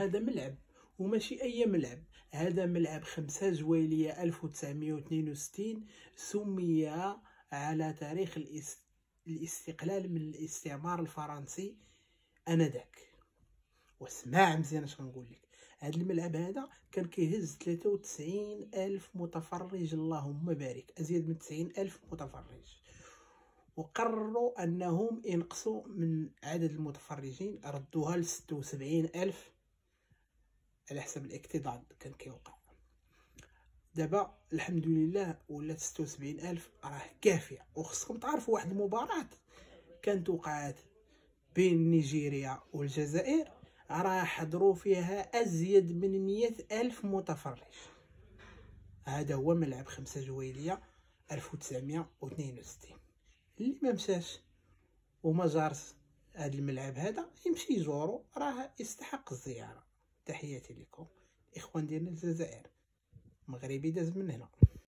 هذا ملعب وماشي أي ملعب، هذا ملعب 5 جويلية 1962 سمي على تاريخ الاستقلال من الاستعمار الفرنسي آنذاك. واسمع مزيان اش غنقول لك، هذا الملعب هذا كان كيهز 93 ألف متفرج، اللهم بارك، أزيد من 90 ألف متفرج. وقرروا أنهم ينقصوا من عدد المتفرجين، ردوها ل 76 ألف على حسب الاكتظاظ كان كيوقع. دابا الحمد لله ولات 76 ألف راه كافية. وخصكم تعرفوا واحد المباراة كانت وقعت بين نيجيريا والجزائر راه حضروا فيها أزيد من 100 ألف متفرج. هذا هو ملعب 5 جويلية 1962. اللي ما مشاش وما جارش هذا الملعب هذا يمشي يزورو، راه يستحق الزيارة. تحياتي لكم اخوان ديالنا الجزائر، مغربي داز من هنا.